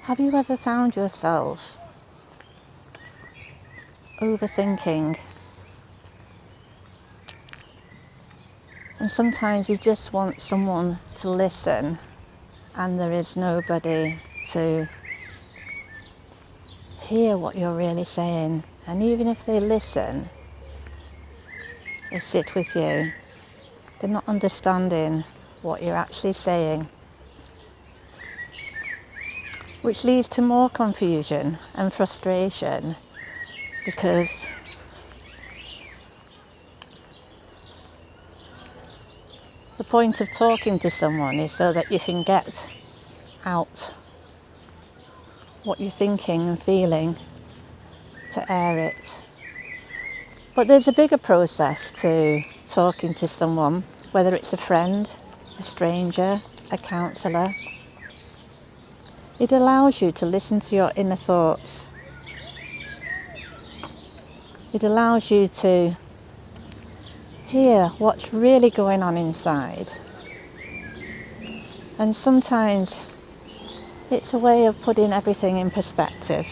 Have you ever found yourself overthinking? And sometimes you just want someone to listen and there is nobody to hear what you're really saying. And even if they listen, they sit with you, they're not understanding what you're actually saying, which leads to more confusion and frustration, because the point of talking to someone is so that you can get out what you're thinking and feeling, to air it. But there's a bigger process to talking to someone, whether it's a friend, a stranger, a counsellor. It allows you to listen to your inner thoughts. It allows you to hear what's really going on inside. And sometimes it's a way of putting everything in perspective.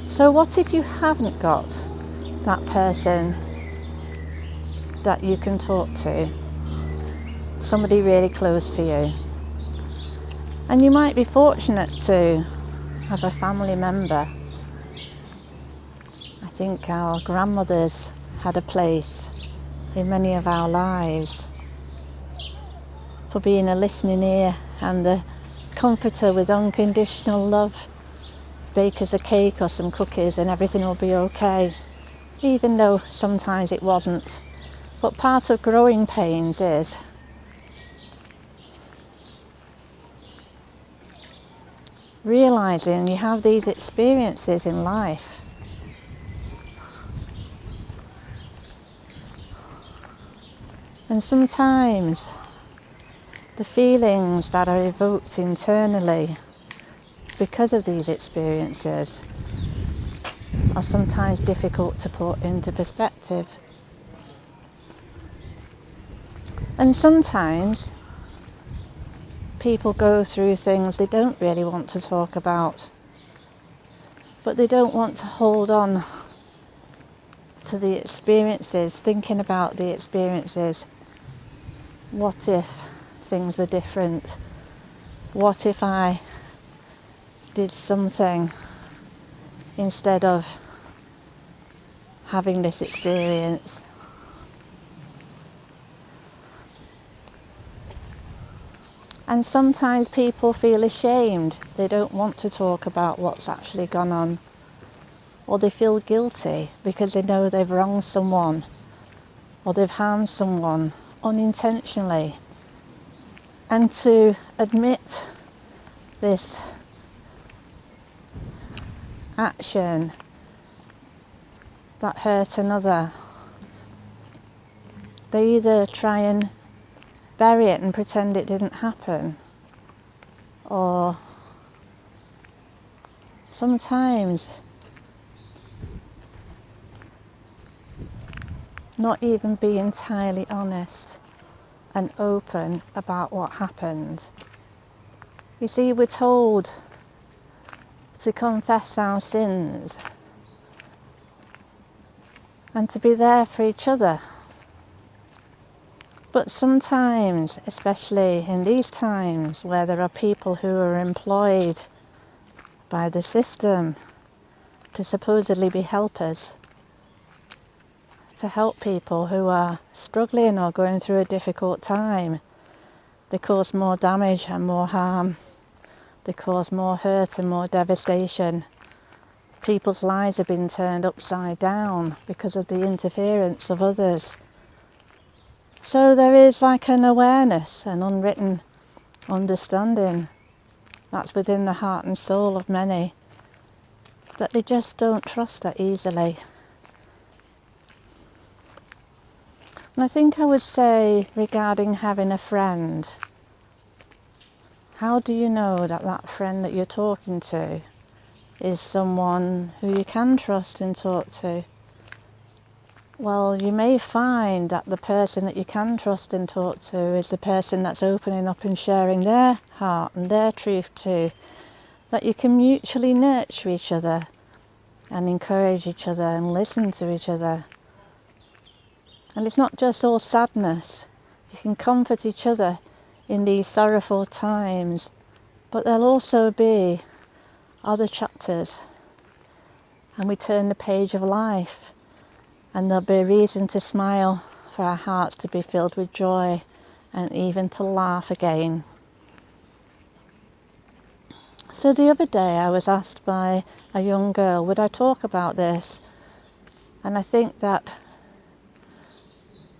So what if you haven't got that person that you can talk to, somebody really close to you? And you might be fortunate to have a family member. I think our grandmothers had a place in many of our lives for being a listening ear and the comforter with unconditional love. Bake us a cake or some cookies and everything will be okay, even though sometimes it wasn't. But part of growing pains is realising you have these experiences in life. And sometimes the feelings that are evoked internally because of these experiences are sometimes difficult to put into perspective. And sometimes people go through things they don't really want to talk about, but they don't want to hold on to the experiences, thinking about the experiences. What if things were different? What if I did something instead of having this experience? And sometimes people feel ashamed. They don't want to talk about what's actually gone on. Or they feel guilty because they know they've wronged someone or they've harmed someone unintentionally. And to admit this action that hurt another, they either try and bury it and pretend it didn't happen, or sometimes not even be entirely honest and open about what happened. You see, we're told to confess our sins and to be there for each other. But sometimes, especially in these times where there are people who are employed by the system to supposedly be helpers, to help people who are struggling or going through a difficult time, they cause more damage and more harm. They cause more hurt and more devastation. People's lives have been turned upside down because of the interference of others. So there is like an awareness, an unwritten understanding that's within the heart and soul of many, that they just don't trust that easily. And I think I would say, regarding having a friend, how do you know that that friend that you're talking to is someone who you can trust and talk to? well, you may find that the person that you can trust and talk to is the person that's opening up and sharing their heart and their truth too. That you can mutually nurture each other and encourage each other and listen to each other. And it's not just all sadness. You can comfort each other in these sorrowful times, but there'll also be other chapters, and we turn the page of life, and there'll be a reason to smile, for our hearts to be filled with joy, and even to laugh again. So the other day I was asked by a young girl, would I talk about this? And I think that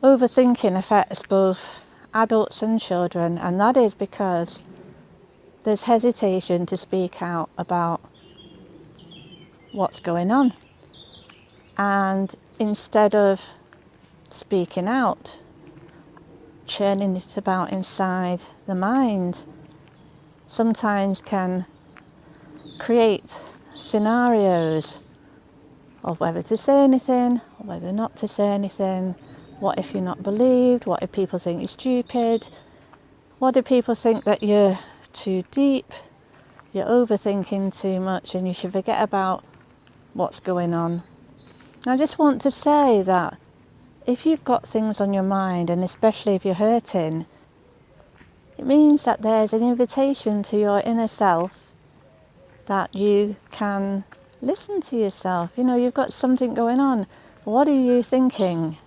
overthinking affects both adults and children, and that is because there's hesitation to speak out about what's going on. And instead of speaking out, churning it about inside the mind, sometimes can create scenarios of whether to say anything or whether not to say anything. What if you're not believed? What if people think you're stupid? What if people think that you're too deep, you're overthinking too much, and you should forget about what's going on? And I just want to say that if you've got things on your mind, and especially if you're hurting, it means that there's an invitation to your inner self that you can listen to yourself. You know, you've got something going on. What are you thinking?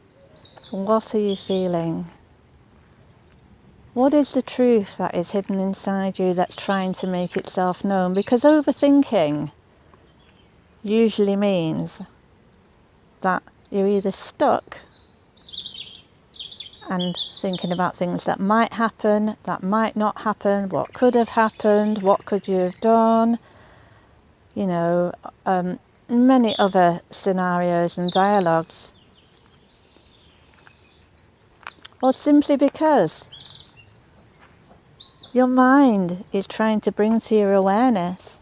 What are you feeling? What is the truth that is hidden inside you that's trying to make itself known? Because overthinking usually means that you're either stuck and thinking about things that might happen, that might not happen, what could have happened, what could you have done, you know, many other scenarios and dialogues. Or simply because your mind is trying to bring to your awareness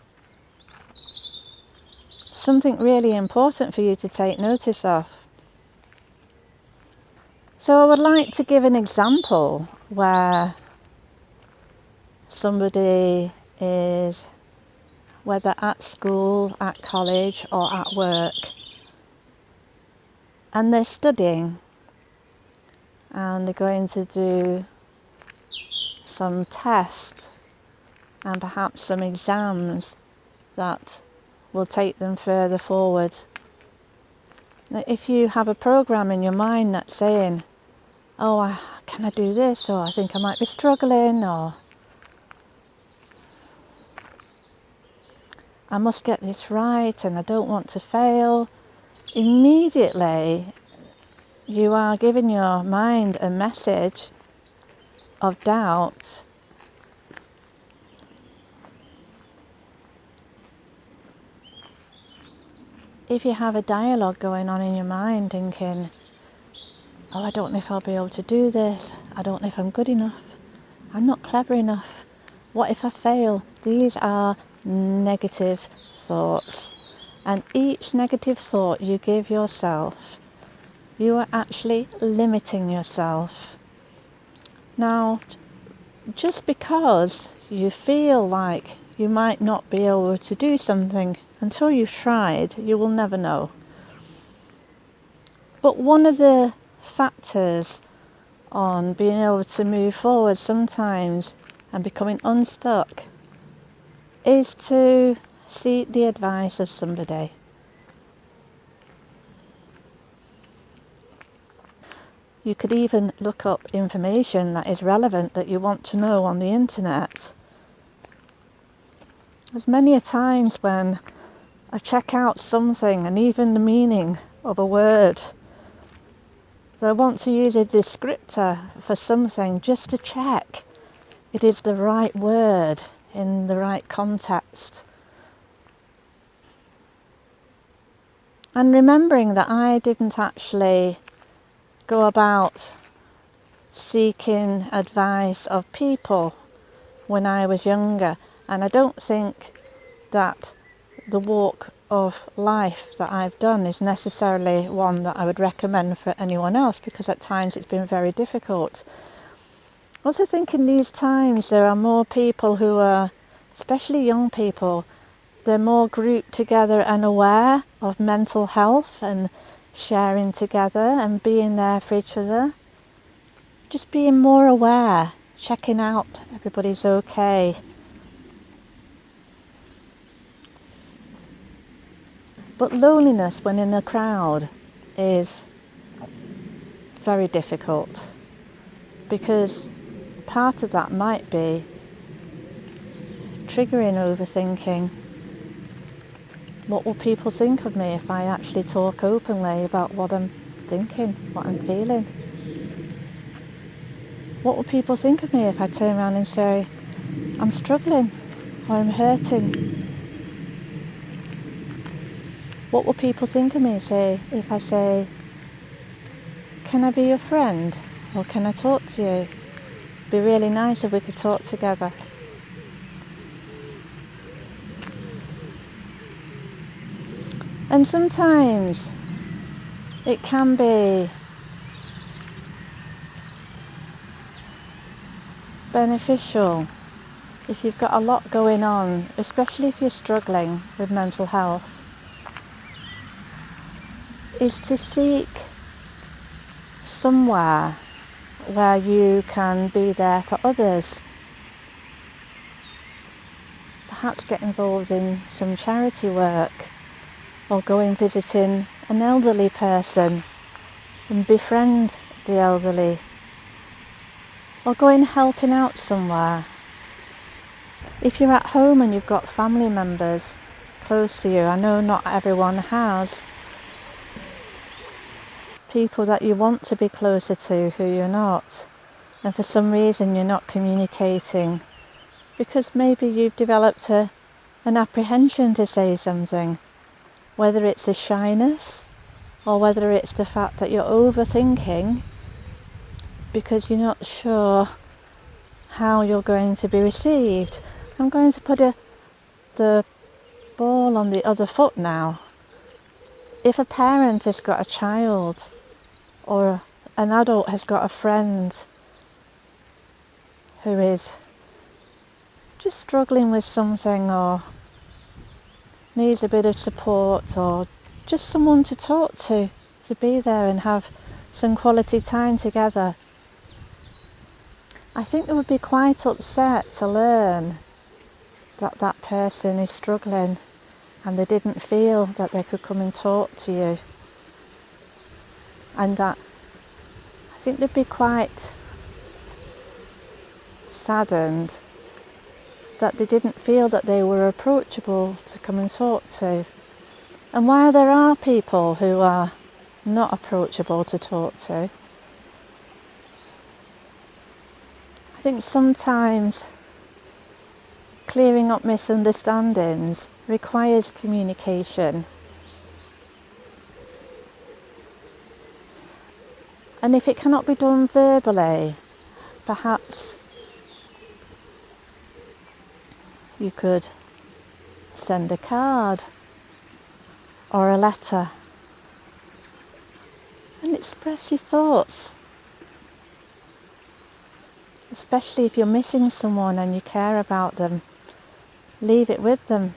something really important for you to take notice of. So I would like to give an example where somebody is, whether at school, at college or at work, and they're studying and they're going to do some tests and perhaps some exams that will take them further forward. Now, if you have a program in your mind that's saying, oh, can I do this, or I think I might be struggling, or I must get this right and I don't want to fail, immediately you are giving your mind a message of doubt. If you have a dialogue going on in your mind thinking, oh, I don't know if I'll be able to do this, I don't know if I'm good enough, I'm not clever enough, what if I fail? These are negative thoughts, and each negative thought you give yourself, you are actually limiting yourself. Now, just because you feel like you might not be able to do something, until you've tried, you will never know. But one of the factors on being able to move forward sometimes and becoming unstuck is to seek the advice of somebody. You could even look up information that is relevant that you want to know on the internet. There's many a times when I check out something and even the meaning of a word. So I want to use a descriptor for something just to check it is the right word in the right context. And remembering that I didn't actually go about seeking advice of people when I was younger, and I don't think that the walk of life that I've done is necessarily one that I would recommend for anyone else, because at times it's been very difficult. I also think in these times there are more people who are, especially young people, they're more grouped together and aware of mental health and sharing together and being there for each other. Just being more aware, checking out everybody's okay. But loneliness when in a crowd is very difficult, because part of that might be triggering overthinking. What will people think of me if I actually talk openly about what I'm thinking, what I'm feeling? What will people think of me if I turn around and say, I'm struggling or I'm hurting? What will people think of me if I say, can I be your friend? Or can I talk to you? It'd be really nice if we could talk together. And sometimes it can be beneficial if you've got a lot going on, especially if you're struggling with mental health, is to seek somewhere where you can be there for others. Perhaps get involved in some charity work, or go and visiting an elderly person and befriend the elderly, or going helping out somewhere. If you're at home and you've got family members close to you, I know not everyone has people that you want to be closer to who you're not, and for some reason you're not communicating because maybe you've developed an apprehension to say something, whether it's a shyness or whether it's the fact that you're overthinking because you're not sure how you're going to be received. I'm going to put the ball on the other foot now. If a parent has got a child, or an adult has got a friend who is just struggling with something, or needs a bit of support, or just someone to talk to be there and have some quality time together, I think they would be quite upset to learn that that person is struggling and they didn't feel that they could come and talk to you. And that I think they'd be quite saddened that they didn't feel that they were approachable to come and talk to. And while there are people who are not approachable to talk to, I think sometimes clearing up misunderstandings requires communication. And if it cannot be done verbally, perhaps you could send a card or a letter and express your thoughts, especially if you're missing someone and you care about them. Leave it with them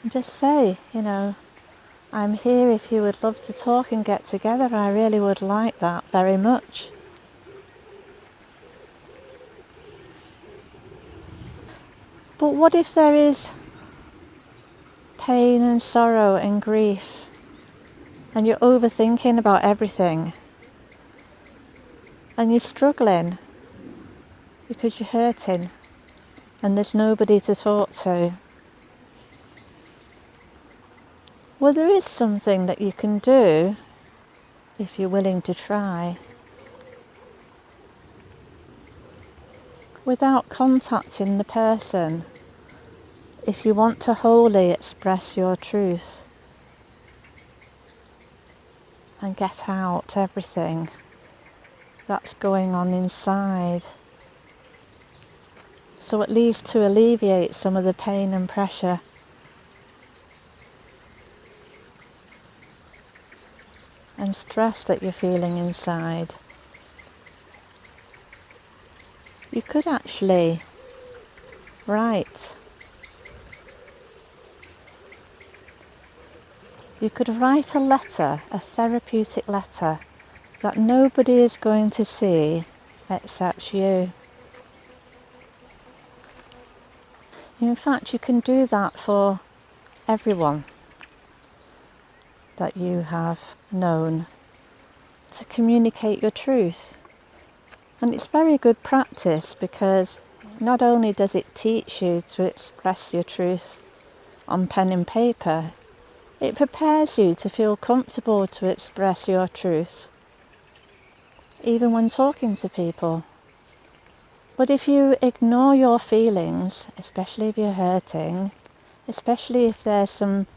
and just say, I'm here if you would love to talk and get together. I really would like that very much. But what if there is pain and sorrow and grief and you're overthinking about everything and you're struggling because you're hurting and there's nobody to talk to? Well, there is something that you can do if you're willing to try, without contacting the person. If you want to wholly express your truth and get out everything that's going on inside, So at least to alleviate some of the pain and pressure. And stress that you're feeling inside, you could actually write. You could write a letter, a therapeutic letter, that nobody is going to see except you. In fact, you can do that for everyone that you have known, to communicate your truth. And it's very good practice, because not only does it teach you to express your truth on pen and paper, it prepares you to feel comfortable to express your truth, even when talking to people. But if you ignore your feelings, especially if you're hurting, especially if there's some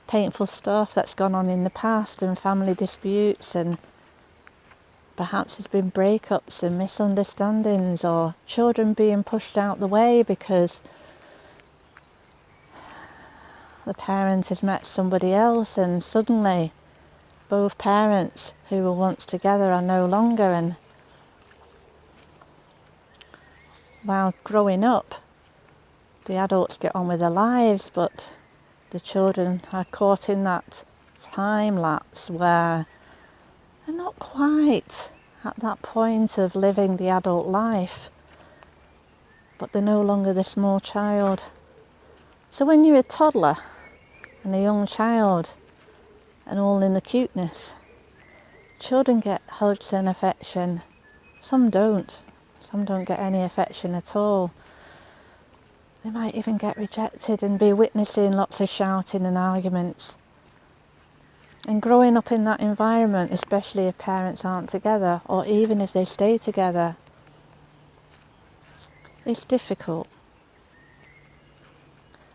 painful stuff that's gone on in the past and family disputes, and perhaps there's been breakups and misunderstandings, or children being pushed out the way because the parent has met somebody else and suddenly both parents who were once together are no longer, and while growing up the adults get on with their lives, but the children are caught in that time lapse where they're not quite at that point of living the adult life, but they're no longer the small child. So when you're a toddler and a young child and all in the cuteness, children get hugs and affection. Some don't. Some don't get any affection at all. They might even get rejected and be witnessing lots of shouting and arguments. And growing up in that environment, especially if parents aren't together, or even if they stay together, it's difficult.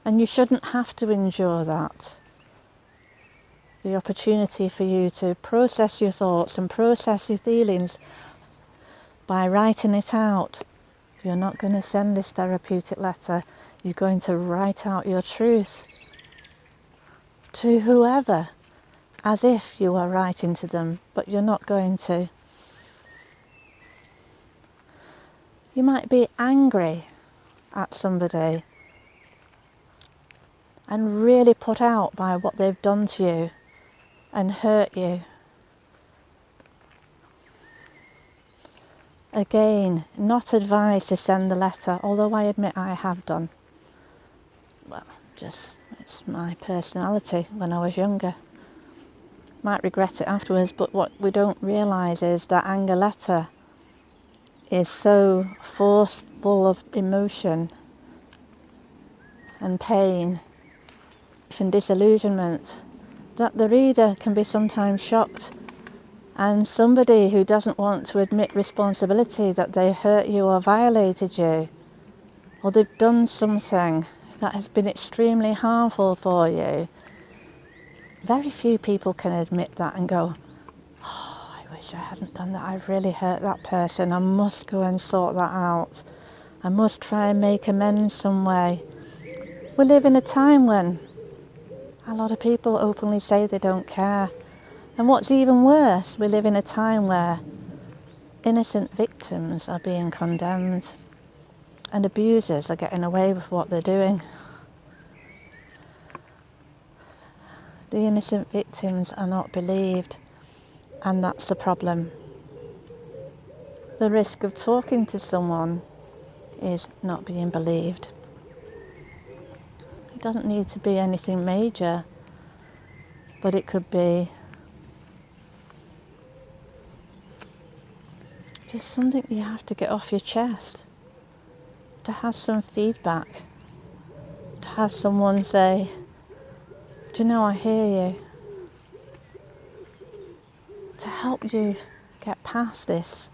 And you shouldn't have to endure that. The opportunity for you to process your thoughts and process your feelings by writing it out. You're not going to send this therapeutic letter. You're going to write out your truth to whoever, as if you are writing to them, but you're not going to. You might be angry at somebody and really put out by what they've done to you and hurt you. Again, not advised to send the letter, although I admit I have done. Well, it's my personality when I was younger. Might regret it afterwards, but what we don't realise is that anger letter is so forceful of emotion and pain and disillusionment that the reader can be sometimes shocked, and somebody who doesn't want to admit responsibility that they hurt you or violated you, or they've done something that has been extremely harmful for you, very few people can admit that and go, oh, I wish I hadn't done that, I've really hurt that person, I must go and sort that out, I must try and make amends some way. We live in a time when a lot of people openly say they don't care. And what's even worse, we live in a time where innocent victims are being condemned and abusers are getting away with what they're doing. The innocent victims are not believed, and that's the problem. The risk of talking to someone is not being believed. It doesn't need to be anything major, but it could be just something you have to get off your chest, to have some feedback, to have someone say, do you know, I hear you, to help you get past this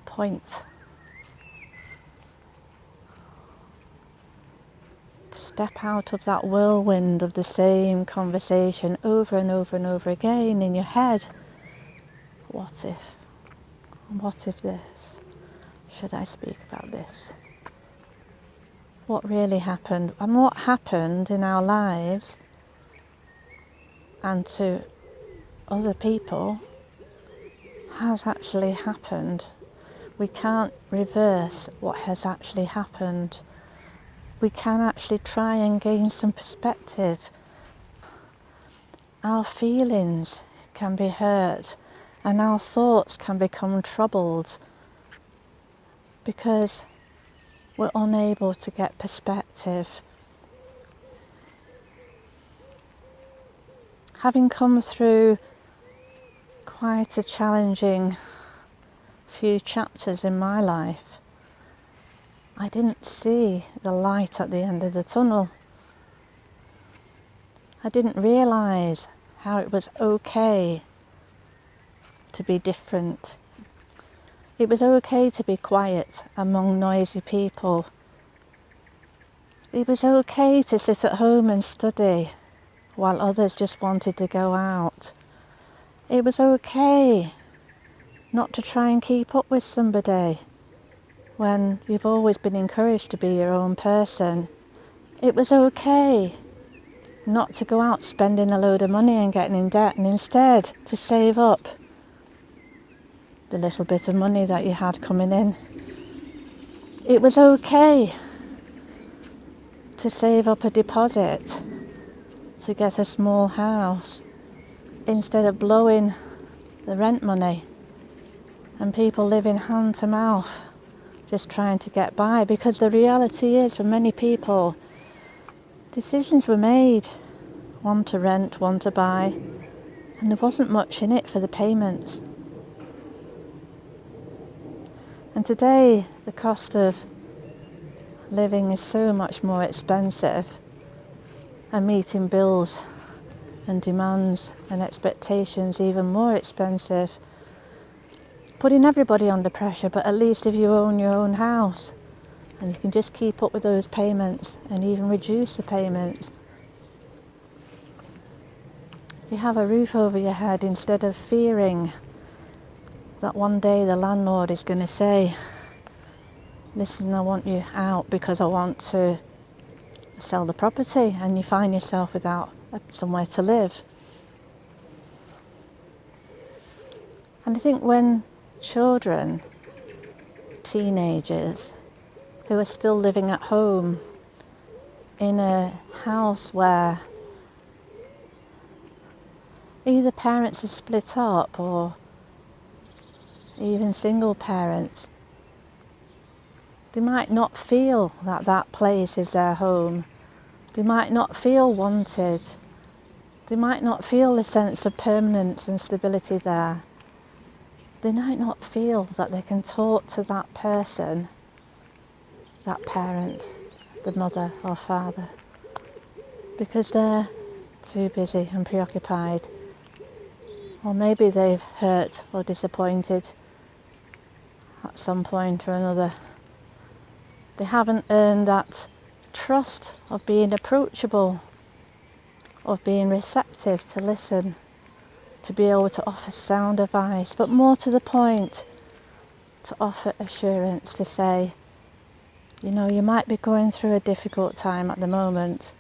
point, to step out of that whirlwind of the same conversation over and over and over again in your head. What if? What if this? Should I speak about this? what really happened, and what happened in our lives and to other people has actually happened. We can't reverse what has actually happened. We can actually try and gain some perspective. Our feelings can be hurt and our thoughts can become troubled because we're unable to get perspective. Having come through quite a challenging few chapters in my life, I didn't see the light at the end of the tunnel. I didn't realise how it was okay to be different. It was okay to be quiet among noisy people. It was okay to sit at home and study while others just wanted to go out. It was okay not to try and keep up with somebody when you've always been encouraged to be your own person. It was okay not to go out spending a load of money and getting in debt, and instead to save up the little bit of money that you had coming in. It was okay to save up a deposit to get a small house instead of blowing the rent money and people living hand to mouth just trying to get by, because the reality is for many people decisions were made, one to rent, one to buy, and there wasn't much in it for the payments. And today the cost of living is so much more expensive, and meeting bills and demands and expectations even more expensive, putting everybody under pressure. But at least if you own your own house and you can just keep up with those payments and even reduce the payments, you have a roof over your head instead of fearing that one day the landlord is going to say, listen, I want you out because I want to sell the property, and you find yourself without somewhere to live. And I think when children, teenagers, who are still living at home in a house where either parents are split up or even single parents, they might not feel that that place is their home. They might not feel wanted. They might not feel the sense of permanence and stability there. They might not feel that they can talk to that person, that parent, the mother or father, because they're too busy and preoccupied. Or maybe they've hurt or disappointed at some point or another. They haven't earned that trust of being approachable, of being receptive to listen, to be able to offer sound advice, but more to the point, to offer assurance, to say, you know, you might be going through a difficult time at the moment,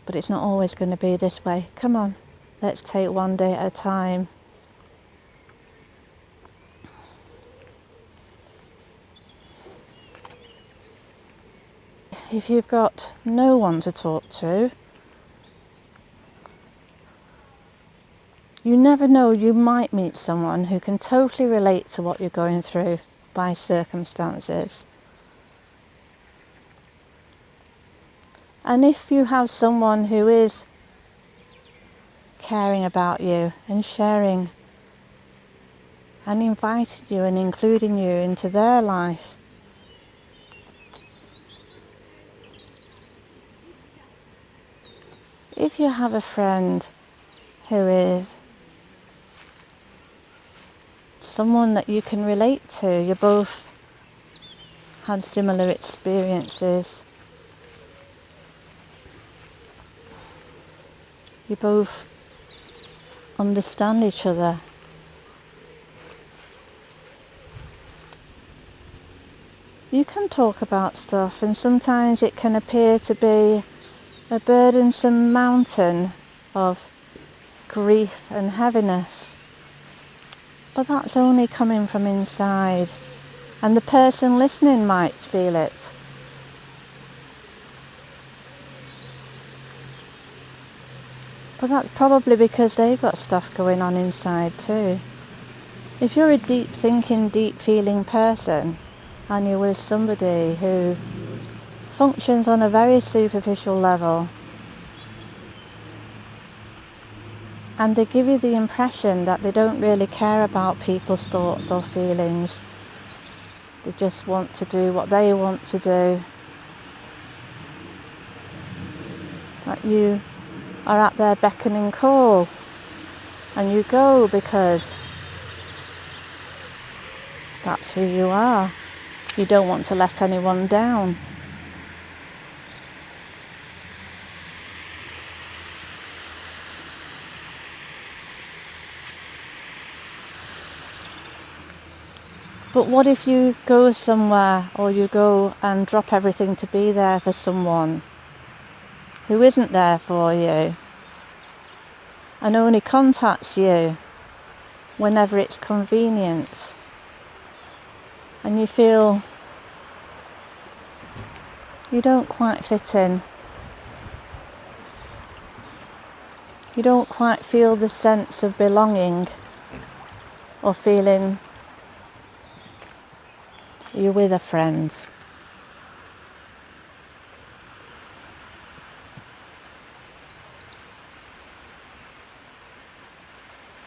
but it's not always going to be this way. Come on, let's take one day at a time. If you've got no one to talk to, you never know, you might meet someone who can totally relate to what you're going through by circumstances. And if you have someone who is caring about you and sharing and inviting you and including you into their life, if you have a friend who is someone that you can relate to, you both had similar experiences, you both understand each other, you can talk about stuff, and sometimes it can appear to be a burdensome mountain of grief and heaviness. But that's only coming from inside, and the person listening might feel it. But that's probably because they've got stuff going on inside too. If you're a deep thinking, deep feeling person, and you're with somebody who functions on a very superficial level, and they give you the impression that they don't really care about people's thoughts or feelings, they just want to do what they want to do, that you are at their beckoning call, and you go because that's who you are. You don't want to let anyone down. But what if you go somewhere, or you go and drop everything to be there for someone who isn't there for you and only contacts you whenever it's convenient, and you feel you don't quite fit in, you don't quite feel the sense of belonging or feeling you're with a friend.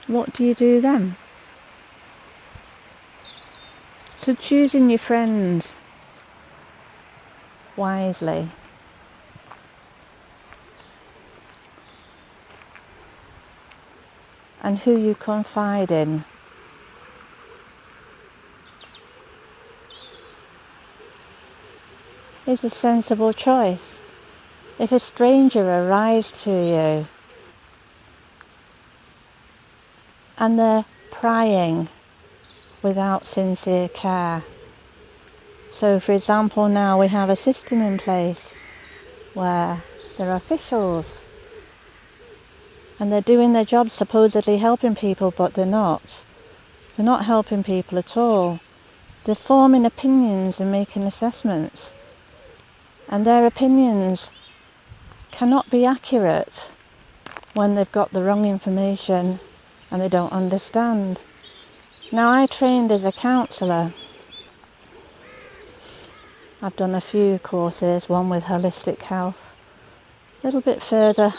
What do you do then? So choosing your friends wisely. And who you confide in. Is a sensible choice. If a stranger arrives to you and they're prying without sincere care. So for example, now we have a system in place where there are officials and they're doing their job, supposedly helping people, but they're not. They're not helping people at all. They're forming opinions and making assessments, and their opinions cannot be accurate when they've got the wrong information and they don't understand. Now, I trained as a counsellor. I've done a few courses, one with holistic health, a little bit further.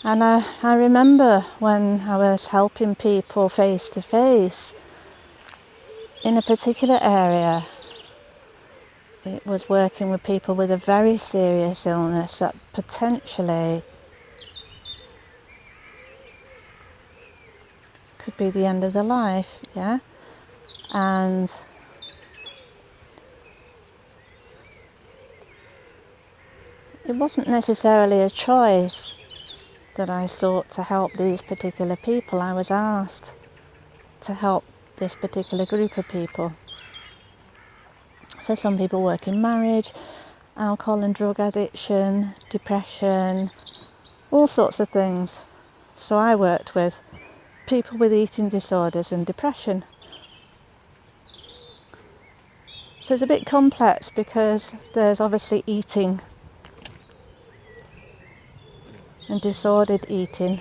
And I remember when I was helping people face to face in a particular area, it was working with people with a very serious illness that potentially could be the end of their life, yeah? And it wasn't necessarily a choice that I sought to help these particular people. I was asked to help this particular group of people. So some people work in marriage, alcohol and drug addiction, depression, all sorts of things. So I worked with people with eating disorders and depression. So it's a bit complex because there's obviously eating and disordered eating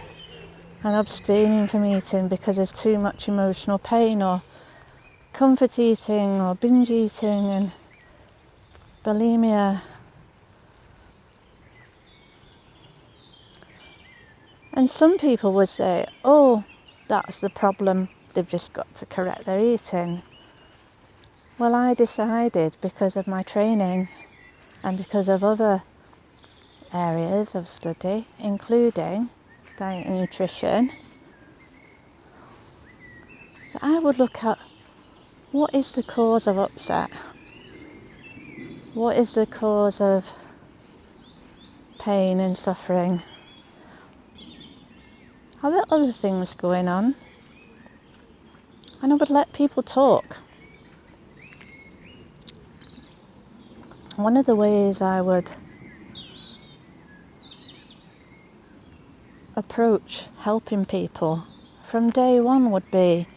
and abstaining from eating because there's too much emotional pain, or comfort eating or binge eating and bulimia. And some people would say, oh, that's the problem, they've just got to correct their eating. Well, I decided, because of my training and because of other areas of study, including diet and nutrition, that I would look at what is the cause of upset, what is the cause of pain and suffering. Are there other things going on? And I would let people talk. One of the ways I would approach helping people from day one would be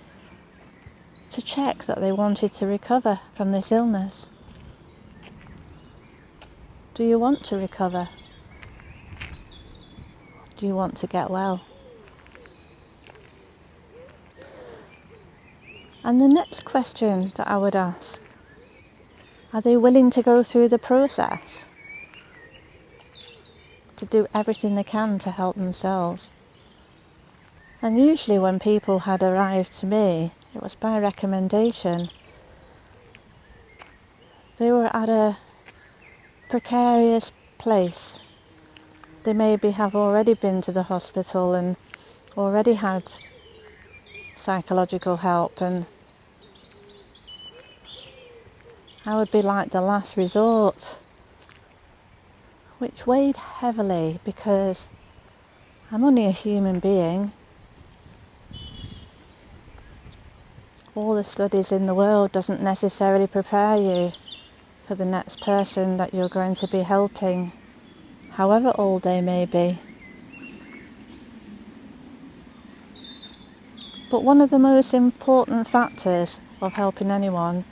to check that they wanted to recover from this illness. Do you want to recover? Do you want to get well? And the next question that I would ask, are they willing to go through the process? To do everything they can to help themselves? And usually when people had arrived to me, it was by recommendation. They were at a precarious place. They maybe have already been to the hospital and already had psychological help, and I would be like the last resort, which weighed heavily because I'm only a human being. All the studies in the world doesn't necessarily prepare you for the next person that you're going to be helping, however old they may be. But one of the most important factors of helping anyone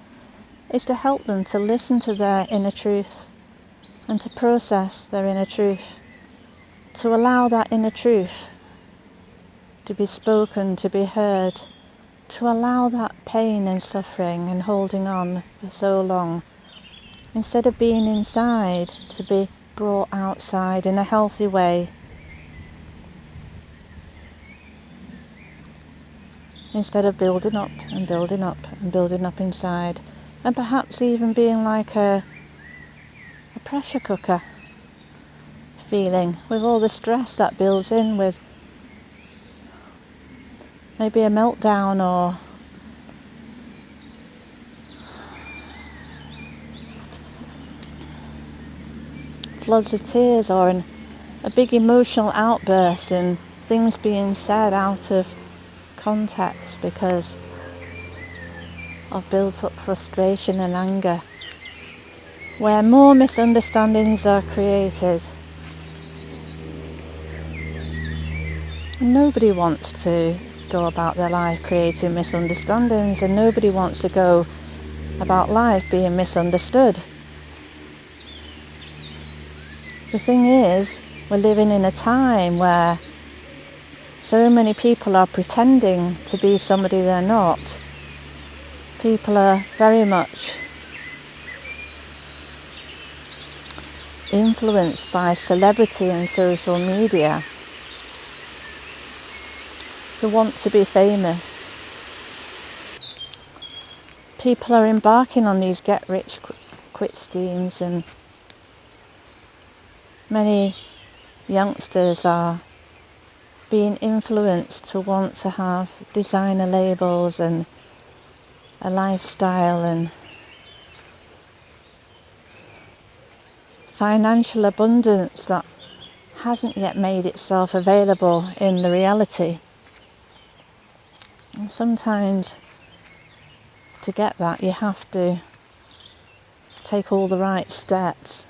is to help them to listen to their inner truth and to process their inner truth, to allow that inner truth to be spoken, to be heard, to allow that pain and suffering and holding on for so long, instead of being inside, to be brought outside in a healthy way, instead of building up and building up and building up inside, and perhaps even being like a pressure cooker feeling, with all the stress that builds in with maybe a meltdown or floods of tears, or a big emotional outburst and things being said out of context because of built up frustration and anger, where more misunderstandings are created. And nobody wants to go about their life creating misunderstandings, and nobody wants to go about life being misunderstood. The thing is, we're living in a time where so many people are pretending to be somebody they're not. People are very much influenced by celebrity and social media, who want to be famous. People are embarking on these get-rich-quick schemes, and many youngsters are being influenced to want to have designer labels and a lifestyle and financial abundance that hasn't yet made itself available in the reality. And sometimes to get that you have to take all the right steps.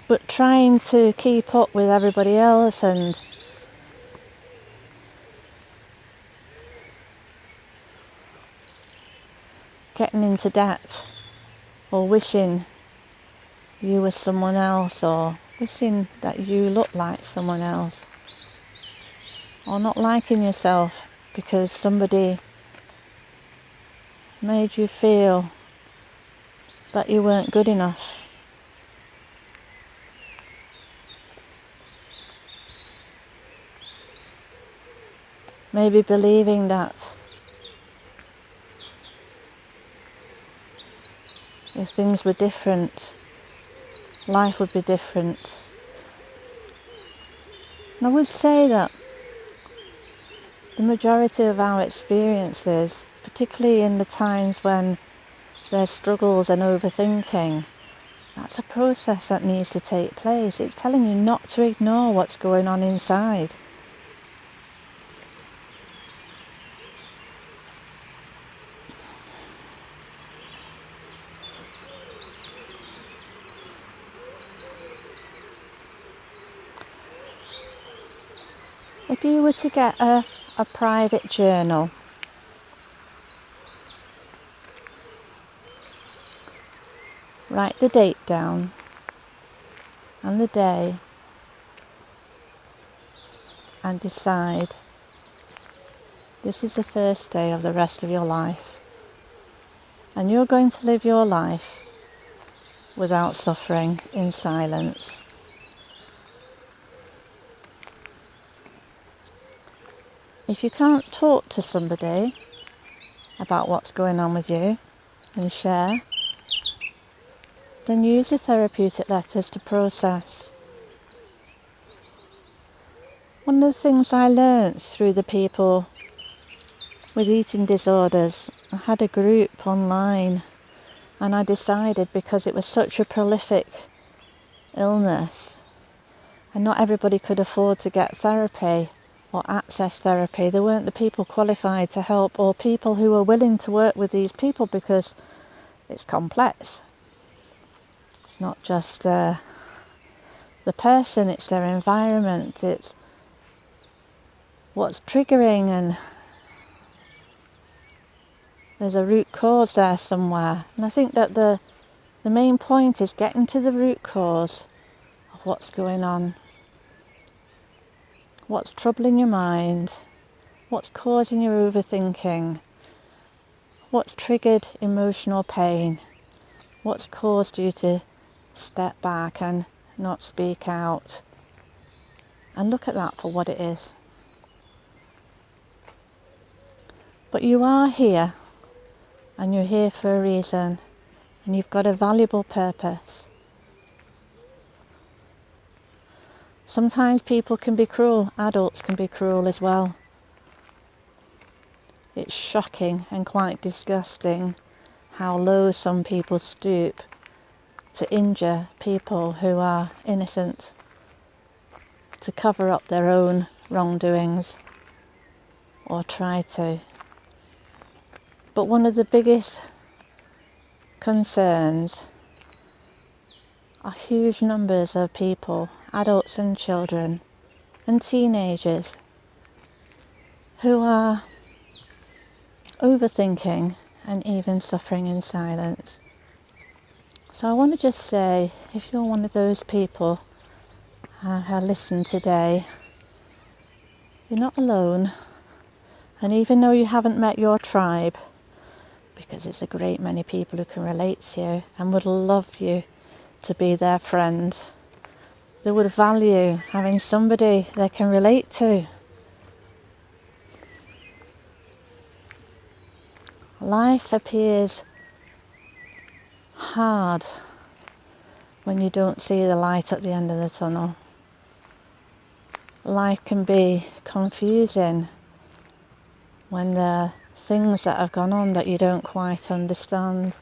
But trying to keep up with everybody else and getting into debt, or wishing you were someone else, or wishing that you looked like someone else, or not liking yourself because somebody made you feel that you weren't good enough. Maybe believing that if things were different, life would be different. And I would say that the majority of our experiences, particularly in the times when there's struggles and overthinking, that's a process that needs to take place. It's telling you not to ignore what's going on inside. If you were to get a private journal, write the date down and the day, and decide this is the first day of the rest of your life, and you're going to live your life without suffering, in silence. If you can't talk to somebody about what's going on with you and share, then use the therapeutic letters to process. One of the things I learnt through the people with eating disorders, I had a group online, and I decided, because it was such a prolific illness and not everybody could afford to get therapy or access therapy, there weren't the people qualified to help, or people who were willing to work with these people, because it's complex. It's not just the person, it's their environment, it's what's triggering, and there's a root cause there somewhere. And I think that the main point is getting to the root cause of what's going on, what's troubling your mind, what's causing your overthinking, what's triggered emotional pain, what's caused you to step back and not speak out, and look at that for what it is. But you are here, and you're here for a reason, and you've got a valuable purpose. Sometimes people can be cruel, adults can be cruel as well. It's shocking and quite disgusting how low some people stoop to injure people who are innocent, to cover up their own wrongdoings, or try to. But one of the biggest concerns are huge numbers of people, adults and children and teenagers, who are overthinking and even suffering in silence. So I want to just say, if you're one of those people who listen today, you're not alone. And even though you haven't met your tribe, because there's a great many people who can relate to you and would love you to be their friend, they would value having somebody they can relate to. Life appears hard when you don't see the light at the end of the tunnel. Life can be confusing when there are things that have gone on that you don't quite understand.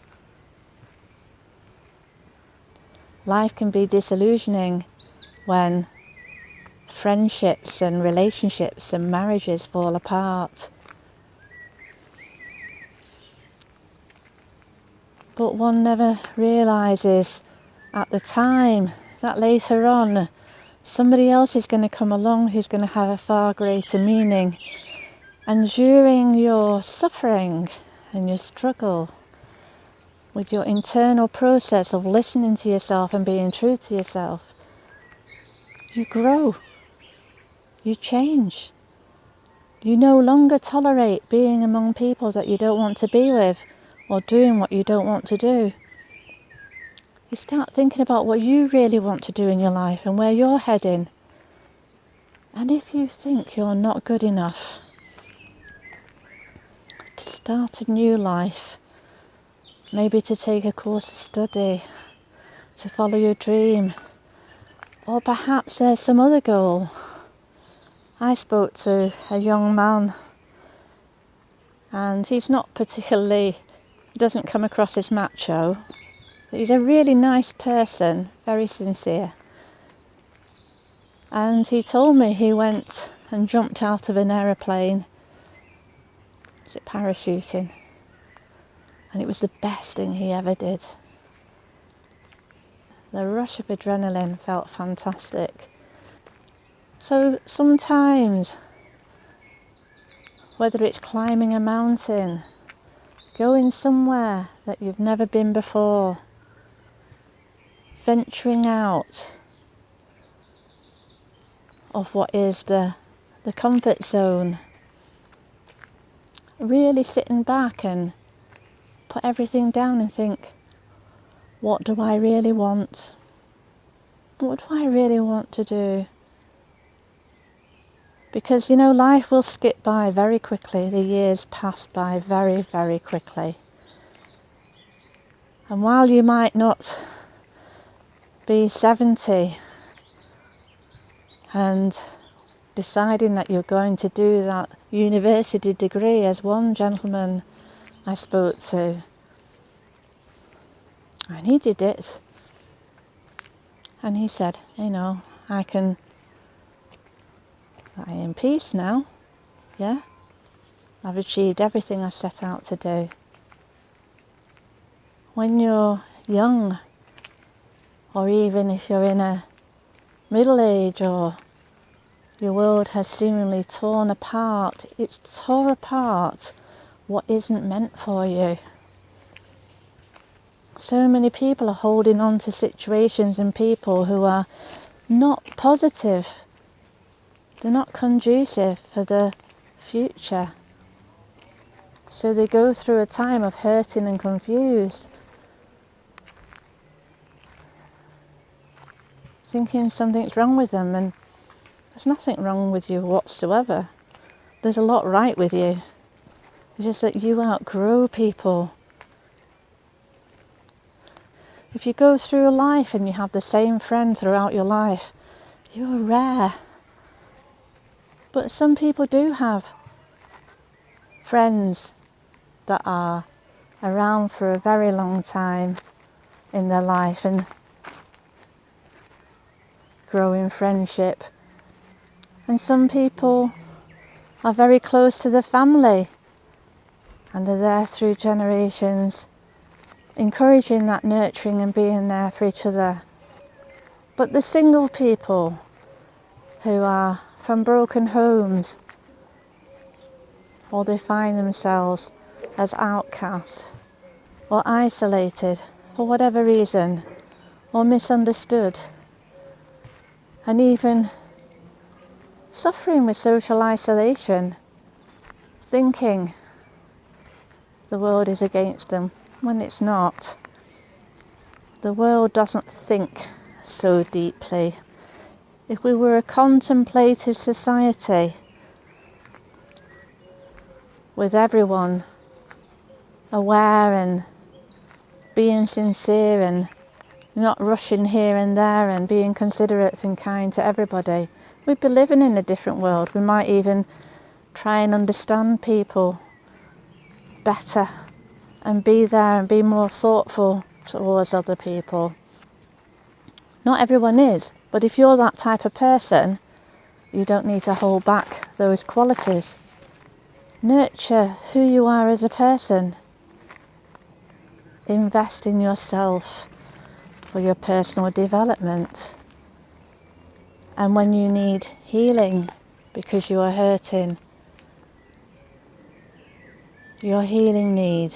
Life can be disillusioning when friendships and relationships and marriages fall apart. But one never realises at the time that later on somebody else is going to come along who's going to have a far greater meaning. And during your suffering and your struggle with your internal process of listening to yourself and being true to yourself, you grow, you change. You no longer tolerate being among people that you don't want to be with, or doing what you don't want to do. You start thinking about what you really want to do in your life and where you're heading. And if you think you're not good enough to start a new life, maybe to take a course of study, to follow your dream, or perhaps there's some other goal. I spoke to a young man, and he's not particularly, doesn't come across as macho. He's a really nice person, very sincere. And he told me he went and jumped out of an aeroplane. Was it parachuting? And it was the best thing he ever did. The rush of adrenaline felt fantastic. So sometimes, whether it's climbing a mountain, going somewhere that you've never been before, venturing out of what is the comfort zone, really sitting back and put everything down and think, what do I really want? What do I really want to do? Because, life will skip by very quickly. The years pass by very, very quickly. And while you might not be 70 and deciding that you're going to do that university degree, as one gentleman I spoke to, and he did it. And he said, I am in peace now. Yeah, I've achieved everything I set out to do. When you're young, or even if you're in a middle age, or your world has seemingly torn apart, it's tore apart what isn't meant for you. So many people are holding on to situations and people who are not positive. They're not conducive for the future. So they go through a time of hurting and confused, thinking something's wrong with them, and there's nothing wrong with you whatsoever. There's a lot right with you. It's just that you outgrow people. If you go through life and you have the same friend throughout your life, you're rare. But some people do have friends that are around for a very long time in their life and grow in friendship. And some people are very close to the family and are there through generations, encouraging that nurturing and being there for each other. But the single people who are from broken homes, or they find themselves as outcasts or isolated for whatever reason, or misunderstood, and even suffering with social isolation, thinking the world is against them when it's not. The world doesn't think so deeply. If we were a contemplative society with everyone aware and being sincere and not rushing here and there and being considerate and kind to everybody, we'd be living in a different world. We might even try and understand people better and be there and be more thoughtful towards other people. Not everyone is, but if you're that type of person, you don't need to hold back those qualities. Nurture who you are as a person. Invest in yourself for your personal development. And when you need healing because you are hurting, your healing need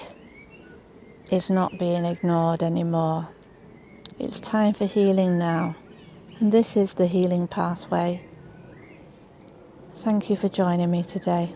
is not being ignored anymore. It's time for healing now, and this is the healing pathway. Thank you for joining me today.